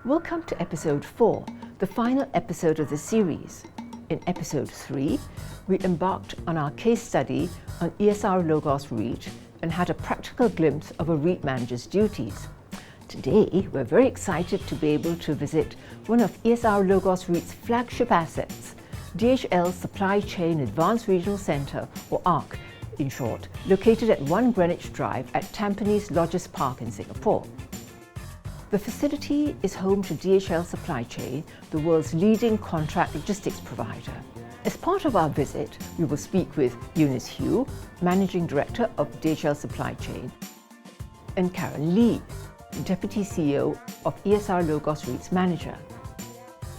Welcome to episode 4, the final episode of the series. In episode 3, we embarked on our case study on ESR-LOGOS REIT and had a practical glimpse of a REIT manager's duties. Today, we're very excited to be able to visit one of ESR-LOGOS REIT's flagship assets, DHL Supply Chain Advanced Regional Centre, or ARC in short, located at 1 Greenwich Drive at Tampines Logis Park in Singapore. The facility is home to DHL Supply Chain, the world's leading contract logistics provider. As part of our visit, we will speak with Eunice Hu, Managing Director of DHL Supply Chain, and Karen Lee, Deputy CEO of ESR-LOGOS REIT's manager.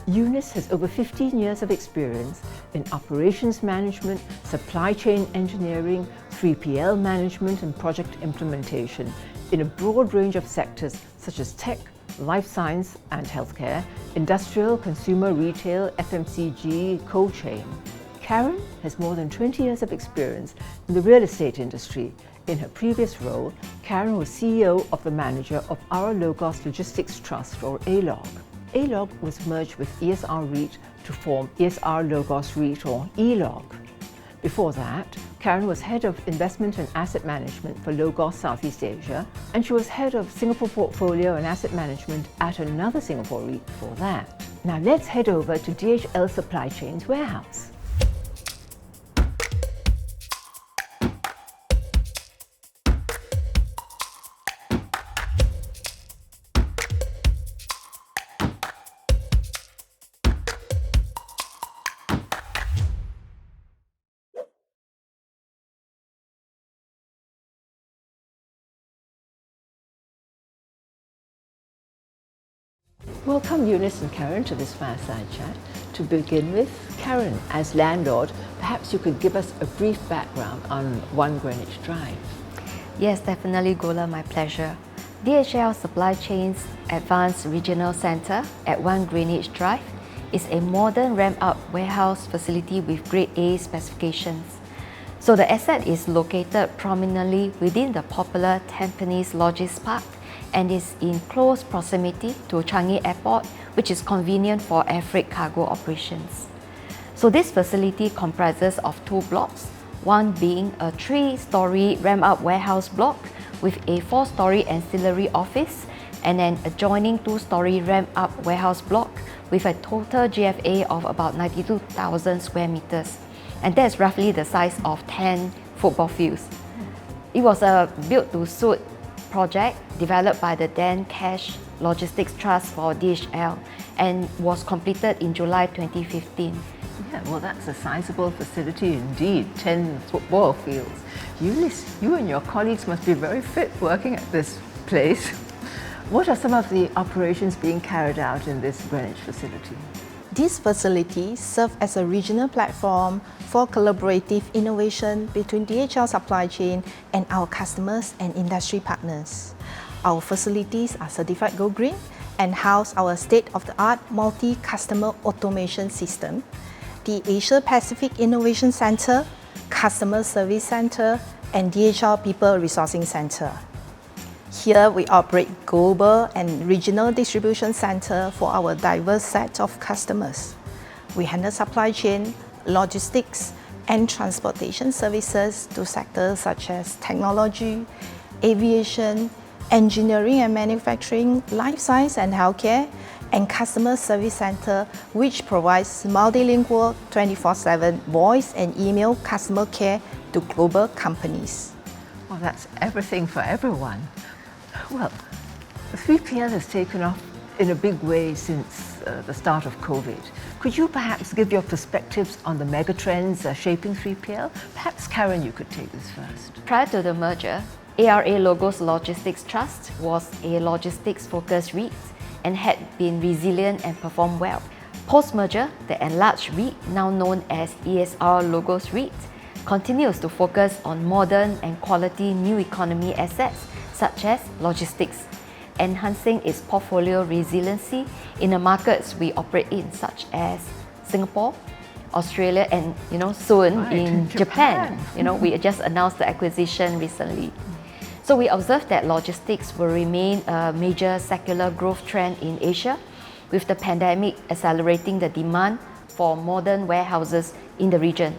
Eunice has over 15 years of experience in operations management, supply chain engineering, 3PL management and project implementation in a broad range of sectors such as tech, life science and healthcare, industrial, consumer retail, FMCG, cold chain. Karen has more than 20 years of experience in the real estate industry. In her previous role, Karen was CEO of the manager of ESR-LOGOS Logistics Trust, or ALOG. ALOG was merged with ESR REIT to form ESR-LOGOS REIT, or ELOG. Before that, Karen was Head of Investment and Asset Management for LOGOS Southeast Asia, and she was Head of Singapore Portfolio and Asset Management at another Singapore REIT before that. Now let's head over to DHL Supply Chain's warehouse. Welcome Eunice and Karen to this Fireside chat. To begin with, Karen, as landlord, perhaps you could give us a brief background on 1 Greenwich Drive. Yes, definitely, Gola, my pleasure. DHL Supply Chain's Advanced Regional Centre at 1 Greenwich Drive is a modern ramp-up warehouse facility with Grade A specifications. So the asset is located prominently within the popular Tampines Logis Park and is in close proximity to Changi Airport, which is convenient for air freight cargo operations. So this facility comprises of 2 blocks, one being a 3-story ramp-up warehouse block with a 4-story ancillary office and an adjoining 2-story ramp-up warehouse block with a total GFA of about 92,000 square meters. And that's roughly the size of 10 football fields. It was a built-to-suit project developed by the then Cash Logistics Trust for DHL and was completed in July 2015. Yeah, well, that's a sizable facility indeed, 10 football fields. Eunice, you and your colleagues must be very fit working at this place. What are some of the operations being carried out in this Greenwich facility? This facility serves as a regional platform for collaborative innovation between DHL Supply Chain and our customers and industry partners. Our facilities are certified Gold Green and house our state-of-the-art multi-customer automation system, the Asia Pacific Innovation Center, Customer Service Center, and DHL People Resourcing Center. Here we operate global and regional distribution center for our diverse set of customers. We handle supply chain, logistics, and transportation services to sectors such as technology, aviation, engineering and manufacturing, life science and healthcare, and customer service center, which provides multilingual 24/7 voice and email customer care to global companies. Well, that's everything for everyone. Well, 3PL has taken off in a big way since the start of COVID. Could you perhaps give your perspectives on the megatrends shaping 3PL? Perhaps, Karen, you could take this first. Prior to the merger, ESR-LOGOS Logistics Trust was a logistics-focused REIT and had been resilient and performed well. Post-merger, the enlarged REIT, now known as ESR-LOGOS REIT, continues to focus on modern and quality new economy assets such as logistics, enhancing its portfolio resiliency in the markets we operate in, such as Singapore, Australia, and soon in Japan. We just announced the acquisition recently. So we observed that logistics will remain a major secular growth trend in Asia with the pandemic accelerating the demand for modern warehouses in the region.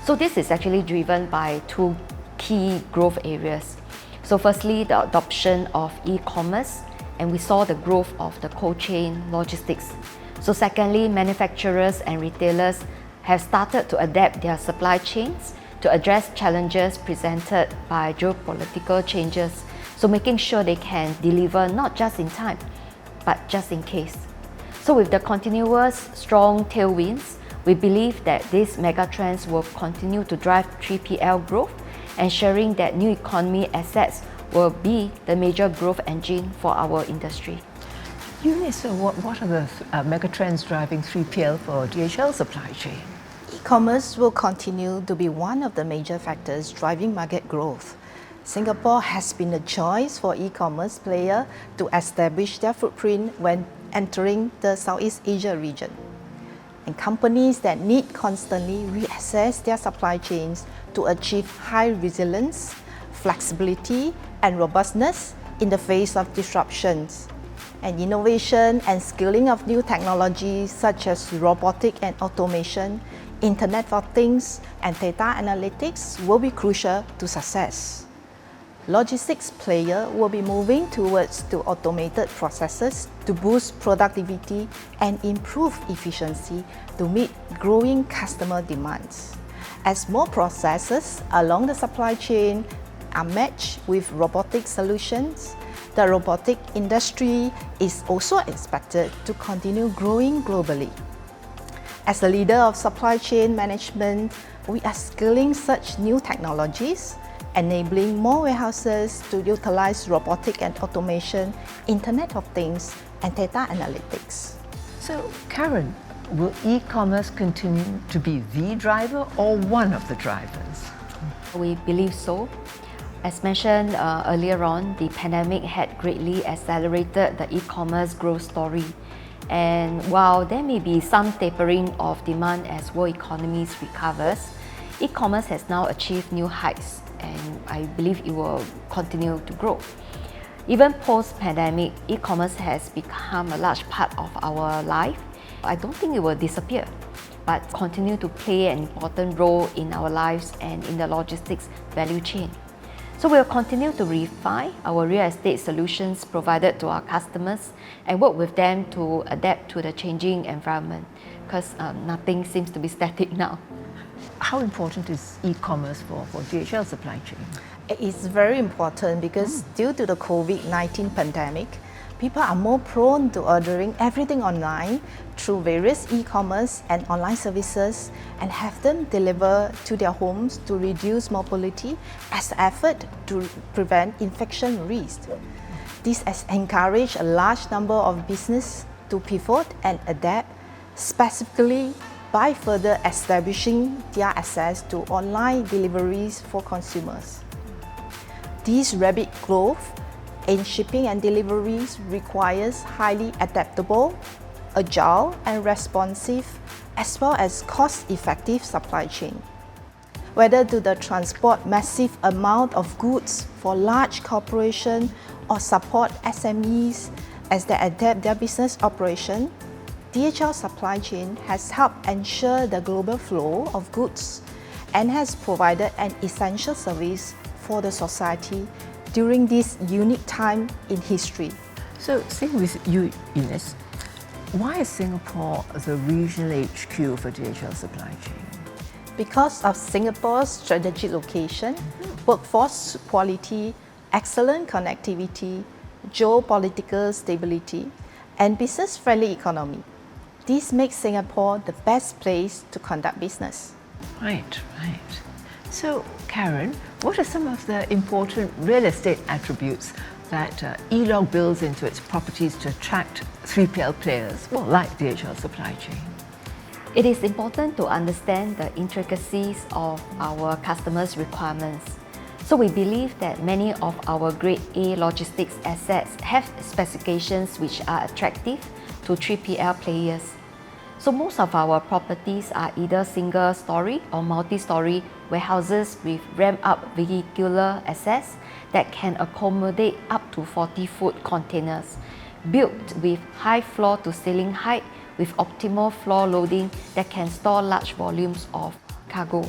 So this is actually driven by two key growth areas. So firstly, the adoption of e-commerce, and we saw the growth of the cold chain logistics. So secondly, manufacturers and retailers have started to adapt their supply chains to address challenges presented by geopolitical changes, so making sure they can deliver not just in time, but just in case. So with the continuous strong tailwinds, we believe that these megatrends will continue to drive 3PL growth, ensuring that new economy assets will be the major growth engine for our industry. Eunice, so what are the megatrends driving 3PL for DHL supply chain? E-commerce will continue to be one of the major factors driving market growth. Singapore has been a choice for e-commerce players to establish their footprint when entering the Southeast Asia region. And companies that need constantly reassess their supply chains to achieve high resilience, flexibility, and robustness in the face of disruptions. And innovation and scaling of new technologies such as robotic and automation, Internet of Things, and data analytics will be crucial to success. Logistics players will be moving towards automated processes to boost productivity and improve efficiency to meet growing customer demands. As more processes along the supply chain are matched with robotic solutions, the robotic industry is also expected to continue growing globally. As a leader of supply chain management, we are scaling such new technologies, enabling more warehouses to utilize robotic and automation, Internet of Things, and data analytics. So, Karen, will e-commerce continue to be the driver or one of the drivers? We believe so. As mentioned earlier on, the pandemic had greatly accelerated the e-commerce growth story. And while there may be some tapering of demand as world economies recovers, e-commerce has now achieved new heights, and I believe it will continue to grow. Even post-pandemic, e-commerce has become a large part of our life. I don't think it will disappear, but continue to play an important role in our lives and in the logistics value chain. So we'll continue to refine our real estate solutions provided to our customers and work with them to adapt to the changing environment, because nothing seems to be static now. How important is e-commerce for DHL supply chain? It is very important because due to the COVID-19 pandemic, people are more prone to ordering everything online through various e-commerce and online services and have them delivered to their homes to reduce mobility as an effort to prevent infection risk. This has encouraged a large number of businesses to pivot and adapt, specifically by further establishing their access to online deliveries for consumers. This rapid growth in shipping and deliveries requires highly adaptable, agile, and responsive, as well as cost-effective supply chain. Whether to transport massive amount of goods for large corporations or support SMEs as they adapt their business operation, DHL supply chain has helped ensure the global flow of goods and has provided an essential service for the society during this unique time in history. So, staying with you, Ines, why is Singapore the regional HQ for DHL supply chain? Because of Singapore's strategic location, workforce quality, excellent connectivity, geopolitical stability, and business-friendly economy. This makes Singapore the best place to conduct business. Right. So, Karen, what are some of the important real estate attributes that E-Log builds into its properties to attract 3PL players, like DHL supply chain? It is important to understand the intricacies of our customers' requirements. So we believe that many of our Grade A logistics assets have specifications which are attractive to 3PL players. So most of our properties are either single-story or multi-story warehouses with ramp-up vehicular access that can accommodate up to 40-foot containers, built with high floor to ceiling height with optimal floor loading that can store large volumes of cargo.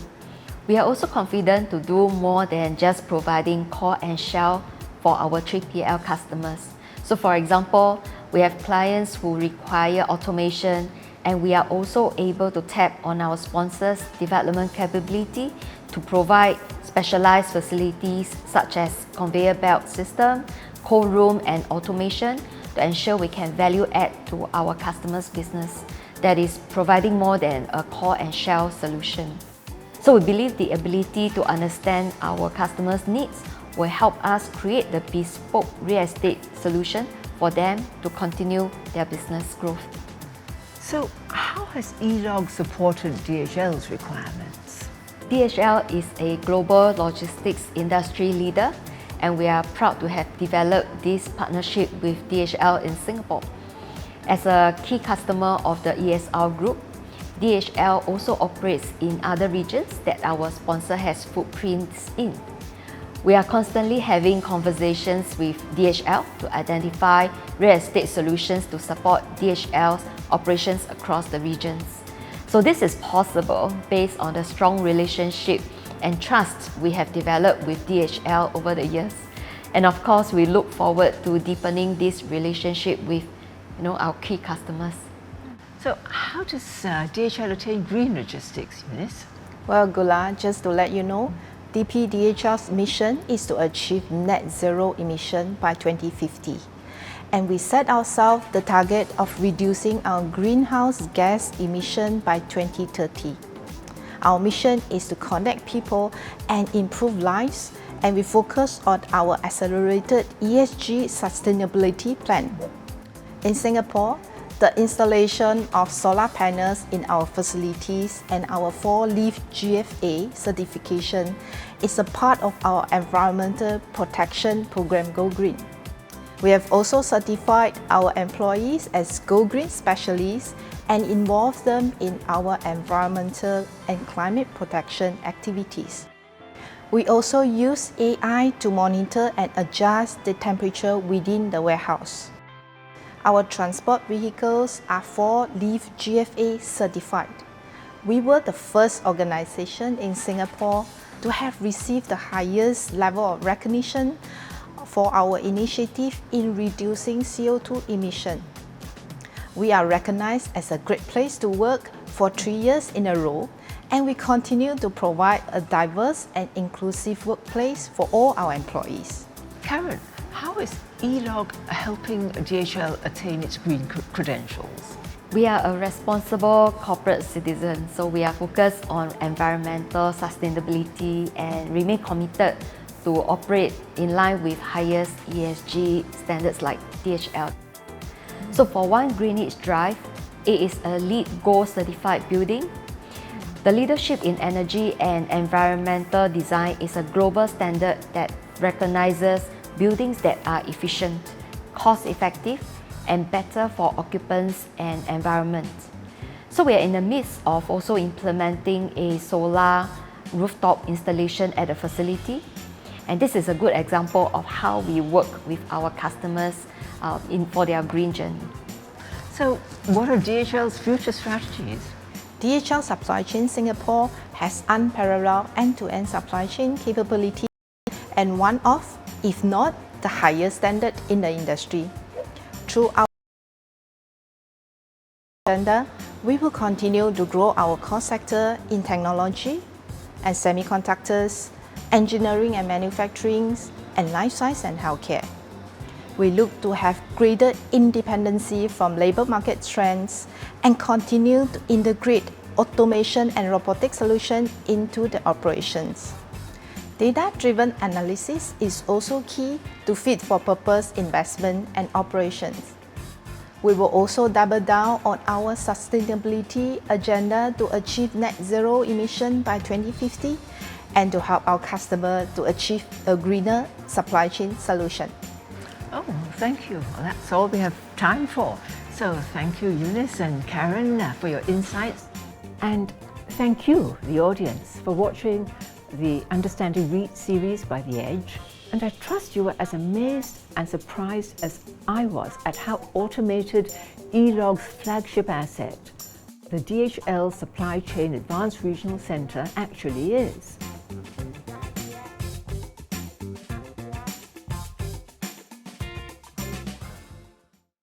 We are also confident to do more than just providing core and shell for our 3PL customers. So for example, we have clients who require automation, and we are also able to tap on our sponsors' development capability to provide specialized facilities such as conveyor belt system, cold room and automation to ensure we can value add to our customers' business, that is providing more than a core and shell solution. So we believe the ability to understand our customers' needs will help us create the bespoke real estate solution for them to continue their business growth. So how has E-Log supported DHL's requirements? DHL is a global logistics industry leader, and we are proud to have developed this partnership with DHL in Singapore. As a key customer of the ESR Group, DHL also operates in other regions that our sponsor has footprints in. We are constantly having conversations with DHL to identify real estate solutions to support DHL's operations across the regions. So this is possible based on the strong relationship and trust we have developed with DHL over the years. And of course, we look forward to deepening this relationship with our key customers. So how does DHL attain green logistics, Eunice? Well, Gula, just to let you know, DPDHL's mission is to achieve net zero emission by 2050. And we set ourselves the target of reducing our greenhouse gas emission by 2030. Our mission is to connect people and improve lives, and we focus on our accelerated ESG sustainability plan. In Singapore, the installation of solar panels in our facilities and our 4-leaf GFA certification is a part of our environmental protection program Go Green. We have also certified our employees as Go Green specialists and involved them in our environmental and climate protection activities. We also use AI to monitor and adjust the temperature within the warehouse. Our transport vehicles are 4-leaf GFA certified. We were the first organization in Singapore to have received the highest level of recognition for our initiative in reducing CO2 emission. We are recognized as a great place to work for 3 years in a row, and we continue to provide a diverse and inclusive workplace for all our employees. Karen, how is E-Log helping DHL attain its green credentials? We are a responsible corporate citizen, so we are focused on environmental sustainability and remain committed to operate in line with highest ESG standards like DHL. So for One Greenwich Drive, it is a LEED Gold certified building. The leadership in energy and environmental design is a global standard that recognizes buildings that are efficient, cost-effective, and better for occupants and environment. So we are in the midst of also implementing a solar rooftop installation at the facility. And this is a good example of how we work with our customers for their green journey. So what are DHL's future strategies? DHL Supply Chain Singapore has unparalleled end-to-end supply chain capability and one of, if not the highest standard in the industry. Through our agenda, we will continue to grow our core sector in technology and semiconductors, engineering and manufacturing, and life science and healthcare. We look to have greater independency from labor market trends and continue to integrate automation and robotic solutions into the operations. Data-driven analysis is also key to fit-for-purpose investment and operations. We will also double down on our sustainability agenda to achieve net zero emission by 2050 and to help our customers to achieve a greener supply chain solution. Oh, thank you. Well, that's all we have time for. So thank you, Eunice and Karen, for your insights. And thank you, the audience, for watching the Understanding REIT series by The Edge. And I trust you were as amazed and surprised as I was at how automated E-Log's flagship asset, the DHL Supply Chain Advanced Regional Centre, actually is.